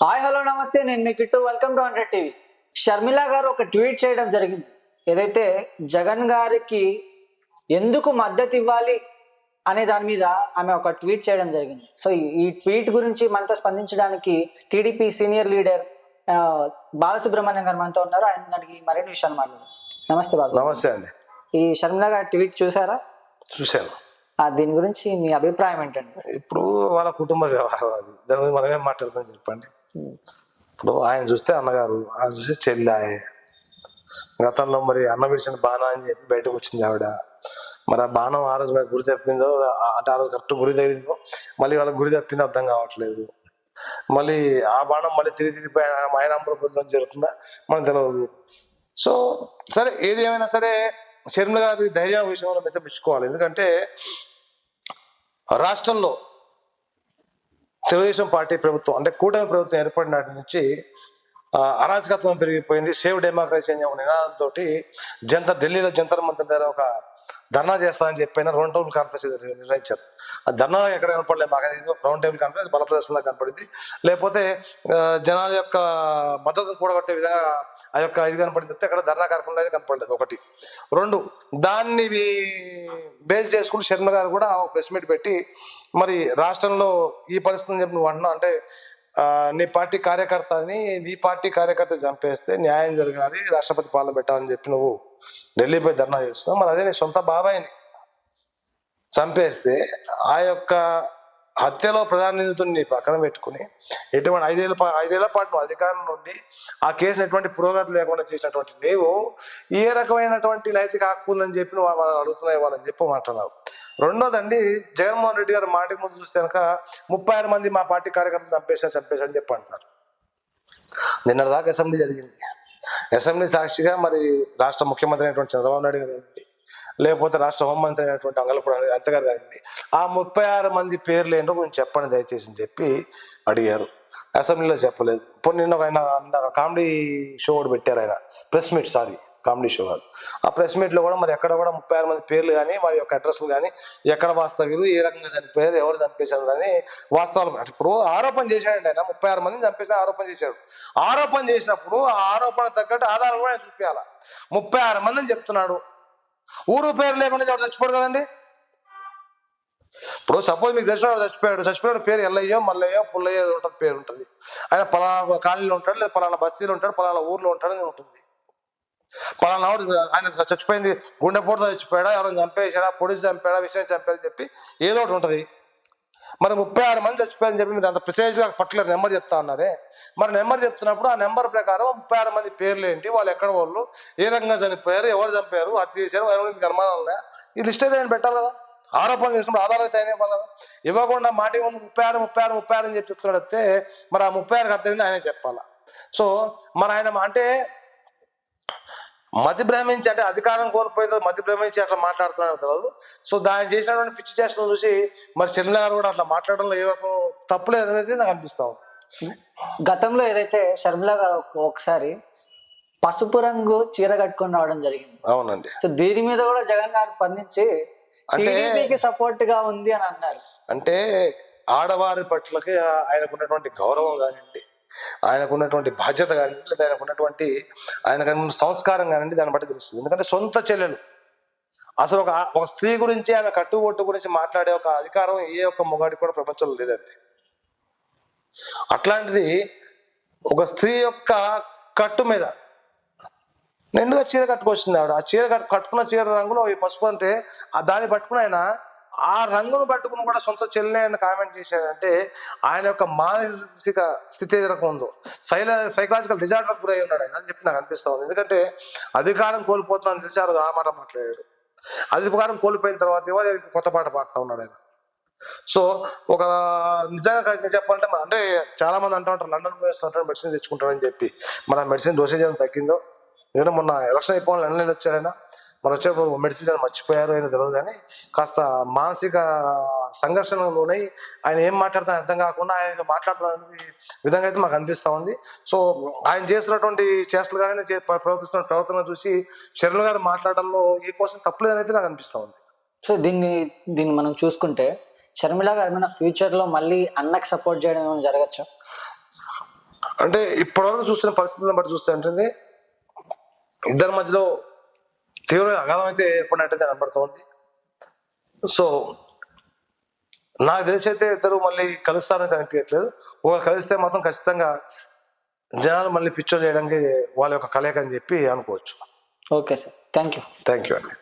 Hi hello నమస్తే, నేను మీ Kittu. Welcome to 100 TV. Sharmila garu ఒక ట్వీట్ చేయడం జరిగింది. ఏదైతే జగన్ గారికి ఎందుకు మద్దతు ఇవ్వాలి అనే దాని మీద ఆమె ఒక ట్వీట్ చేయడం జరిగింది. సో ఈ ట్వీట్ గురించి మనతో స్పందించడానికి టీడీపీ సీనియర్ లీడర్ బాలసుబ్రహ్మణ్యం గారు మనతో ఉన్నారు. ఆయన అడిగి మరిన్ని విషయాలు మాట్లాడారు. నమస్తే బాబు. నమస్తే అండి. ఈ షర్మిల గారి ట్వీట్ చూసారా? చూశాను. దీని గురించి మీ అభిప్రాయం ఏంటండి? ఇప్పుడు వాళ్ళ కుటుంబ వ్యవహారం అది, దాని గురించి మనం ఏం మాట్లాడదాం చెప్పండి. ఇప్పుడు ఆయన చూస్తే అన్నగారు, ఆయన చూస్తే చెల్లాయే. గతంలో మరి అన్న విడిచిన బాణం అని చెప్పి బయటకు వచ్చింది ఆవిడ. మరి ఆ బాణం ఆ రోజు గురి తప్పిందో, అంటే ఆ రోజు కరెక్ట్ గురి తగిలిందో, మళ్ళీ వాళ్ళకి గురి తప్పిందో అర్థం కావట్లేదు. మళ్ళీ ఆ బాణం మళ్ళీ తిరిగిపోయి ఆయన అమృతం జరుగుతుందా మనకు తెలియదు. సో సరే, ఏది ఏమైనా సరే షర్మిల గారి ధైర్యం విషయంలో అయితే మెచ్చుకోవాలి. ఎందుకంటే రాష్ట్రంలో తెలుగుదేశం పార్టీ ప్రభుత్వం, అంటే కూటమి ప్రభుత్వం ఏర్పడిన నాటి నుంచి అరాచకత్వం పెరిగిపోయింది. సేవ్ డెమోక్రసీ అనే ఒక నినాదంతో ఢిల్లీలో జంతర్ మంతర్ దగ్గర ఒక ధర్నా చేస్తానని చెప్పిన రౌండ్ టేబుల్ కాన్ఫరెన్స్ నిర్వహించారు. ఆ ధర్నా ఎక్కడ కనపడలేదు మాకు, అది రౌండ్ టేబుల్ కాన్ఫరెన్స్ బలప్రదర్శనలో కనపడింది. లేకపోతే జనాల యొక్క మద్దతు కూడగొట్టే విధంగా ఆ యొక్క ఇది కనపడింది. అక్కడ ధర్నా కార్యక్రమం అయితే కనపడలేదు. ఒకటి. రెండు, దాన్ని బేస్ చేసుకుని శర్మ గారు కూడా ప్రెస్ మీట్ పెట్టి మరి రాష్ట్రంలో ఈ పరిస్థితిని చెప్పి నువ్వు అంటున్నావు, అంటే నీ పార్టీ కార్యకర్త చంపేస్తే న్యాయం జరగాలి, రాష్ట్రపతి పాలన పెట్టాలని చెప్పి నువ్వు ఢిల్లీపై ధర్నా చేస్తున్నావు. మరి అదే నీ సొంత బాబాయిని చంపేస్తే ఆ యొక్క హత్యలో ప్రధాన నిందితుడిని పక్కన పెట్టుకుని ఎటువంటి ఐదేళ్ల పాటు నువ్వు అధికారం నుండి ఆ కేసును ఎటువంటి పురోగతి లేకుండా చేసినటువంటి నీవు ఏ రకమైనటువంటి నైతిక హక్కు ఉందని చెప్పి నువ్వు వాళ్ళని అడుగుతున్నాయి వాళ్ళని చెప్పి మాట్లాడావు. రెండోదండి, జగన్మోహన్ రెడ్డి గారు మాటికి ముందు చూస్తే కనుక 36 మంది మా పార్టీ కార్యకర్తలు చంపేశారని చెప్పి అంటున్నారు. నిన్నటిదాకా అసెంబ్లీ జరిగింది. అసెంబ్లీ సాక్షిగా మరి రాష్ట్ర ముఖ్యమంత్రి అయినటువంటి చంద్రబాబు నాయుడు గారు అండి, లేకపోతే రాష్ట్ర హోంమంత్రి అయినటువంటి అంగళపూడి అంతగారు గారండి, ఆ 36 మంది పేర్లు ఏంటో కొంచెం చెప్పండి దయచేసి అని చెప్పి అడిగారు. అసెంబ్లీలో చెప్పలేదు. ఇప్పుడు నిన్న ఆయన కామెడీ షో కూడా పెట్టారు. ఆయన ప్రెస్ మీట్, కామెడీ షో కాదు, ఆ ప్రెస్ మీట్లో కూడా మరి ఎక్కడ కూడా 36 మంది పేర్లు కానీ వారి యొక్క అడ్రస్లు కానీ ఎక్కడ వాస్తవ్యులు, ఏ రకంగా చనిపోయారు, ఎవరు చంపేశారు అని వాస్తవాలు. ఇప్పుడు ఆరోపణ చేశాడండి ఆయన, 36 మందిని చంపేసి ఆరోపణ చేశాడు. ఆరోపణ చేసినప్పుడు ఆ ఆరోపణ తగ్గట్టు ఆధారాలు కూడా ఆయన చూపించాల. 36 మందిని చెప్తున్నాడు, ఊరు పేరు లేకుండా ఎవరు చచ్చిపోడు కదండి. ఇప్పుడు సపోజ్ మీకు తెలిసిన చచ్చిపోయాడు పేరు ఎల్లయ్యో, మల్లయ్యో, పుల్లయ్యో ఉంటుంది, పేరు ఉంటుంది. ఆయన పలానా కాలనీలో ఉంటాడు, లేదా పలానా బస్తీలో ఉంటాడు, పలానా ఊర్లో ఉంటాడు అని ఉంటుంది. పలానా ఆయన చచ్చిపోయింది గుండెపోటుతో చచ్చిపోయాడా, ఎవరైనా చంపేసాడా, పొడిచి చంపాడా, విషయం చంపాడని చెప్పి ఏదో ఒకటి ఉంటుంది. మరి 36 మంది చచ్చిపోయారని చెప్పి మీరు అంత ప్రిసైజ్గా పర్టికులర్ నెంబర్ చెప్తా ఉన్నారే. మరి నెంబర్ చెప్తున్నప్పుడు ఆ నెంబర్ ప్రకారం 36 మంది పేర్లు ఏంటి, వాళ్ళు ఎక్కడ వాళ్ళు, ఏ రకంగా చనిపోయారు, ఎవరు చంపారు, హత్య చేశారు, ఎవరికి అనుమానాలు ఉన్నాయా, ఈ లిస్ట్ అయితే ఆయన పెట్టాలి కదా. ఆరోపణలు చేసినప్పుడు ఆధారాలు అయితే ఆయన ఇవ్వాలి కదా. ఇవ్వకుండా మాటి ముందు 36 అని చెప్పి చెప్తున్నాడు వస్తే మరి ఆ 36కి అర్థమైంది ఆయనే చెప్పాలా. సో మరి ఆయన అంటే మతి భ్రమించి, అంటే అధికారం కోల్పోయిందో మతి భ్రమించి అట్లా మాట్లాడుతున్నాడు తెలియదు. సో దాన్ని చేసినటువంటి పిచ్చి చేష్టలు చూసి మరి షర్మిల గారు కూడా అట్లా మాట్లాడడంలో ఏ రకం తప్పులేదు అనేది నాకు అనిపిస్తా ఉంది. గతంలో ఏదైతే షర్మిల గారు ఒకసారి పసుపు రంగు చీర కట్టుకొని రావడం జరిగింది. అవునండి. సో దీని మీద కూడా జగన్ గారు స్పందించి టీడీపీకి సపోర్ట్ గా ఉంది అని అన్నారు. అంటే ఆడవారి పట్లకి ఆయనకున్నటువంటి గౌరవం కానివ్వండి, ఆయనకున్నటువంటి బాధ్యత కానివ్వండి, లేదా ఆయనకున్న సంస్కారం కానివ్వండి, దాన్ని బట్టి తెలుస్తుంది. ఎందుకంటే సొంత చెల్లెలు, అసలు ఒక స్త్రీ గురించి, ఆమె కట్టుబొట్టు గురించి మాట్లాడే ఒక అధికారం ఏ ఒక్క మొగాడికి కూడా ప్రపంచంలో లేదండి. అట్లాంటిది ఒక స్త్రీ యొక్క కట్టు మీద నిండుగా చీర కట్టుకొచ్చింది ఆవిడ. ఆ చీర కట్టుకున్న చీర రంగులో ఈ పసుపు అంటే దాన్ని పట్టుకుని ఆయన ఆ రంగును పట్టుకుని కూడా సొంత చెల్లె ఆయన కామెంట్ చేశాడంటే ఆయన యొక్క మానసిక స్థితి ఏ రకం ఉందో, సైకలాజికల్ డిజార్డర్ గురై ఉన్నాడు ఆయన అని చెప్పి నాకు అనిపిస్తా ఉంది. ఎందుకంటే అధికారం కోల్పోతున్నాను తెలిసారు ఆ మాట మాట్లాడాడు. అధికారం కోల్పోయిన తర్వాత ఎవరు కొత్త పాట పాడుతూ ఉన్నాడు ఆయన. సో ఒక నిజంగా చెప్పాలంటే అంటే చాలా మంది అంటూ ఉంటారు లండన్ పోయేస్తుంటారు మెడిసిన్ తెచ్చుకుంటారని చెప్పి. మన మెడిసిన్ డోసేజ్ ఏమైనా తగ్గిందో, ఎందుకంటే మొన్న ఎలక్షన్ అయిపోవాలి లండన్ వచ్చారైనా, మరి వచ్చేప్పుడు మెడిసిన్స్ అని మర్చిపోయారు అయినా తెలియదు, కానీ కాస్త మానసిక సంఘర్షణలోనై ఆయన ఏం మాట్లాడుతాను అర్థం కాకుండా ఆయన మాట్లాడుతున్న విధంగా అయితే మాకు అనిపిస్తూ ఉంది. సో ఆయన చేస్తున్నటువంటి చేష్టలు కానీ ప్రవర్తిస్తున్న ప్రవర్తన చూసి షర్మిల గారు మాట్లాడడంలో ఏ కోసం తప్పులేదని అయితే నాకు అనిపిస్తూ ఉంది. సో దీన్ని మనం చూసుకుంటే షర్మిల గారు ఏమైనా ఫ్యూచర్ లో మళ్ళీ అన్నకి సపోర్ట్ చేయడం ఏమైనా జరగచ్చా? అంటే ఇప్పటివరకు చూస్తున్న పరిస్థితులను బట్టి చూస్తే అంటే ఇద్దరి మధ్యలో తీవ్ర అగాధం అయితే ఏర్పడినట్టయితే కనబడుతోంది. సో నాకు తెలిసి అయితే ఇద్దరు మళ్ళీ కలుస్తారని అనిపించట్లేదు. ఒకరు కలిస్తే మాత్రం ఖచ్చితంగా జనాలు మళ్ళీ పిక్చర్ చేయడానికి వాళ్ళ యొక్క కలయిక అని చెప్పి అనుకోవచ్చు. Okay sir, thank you. Thank you అండి.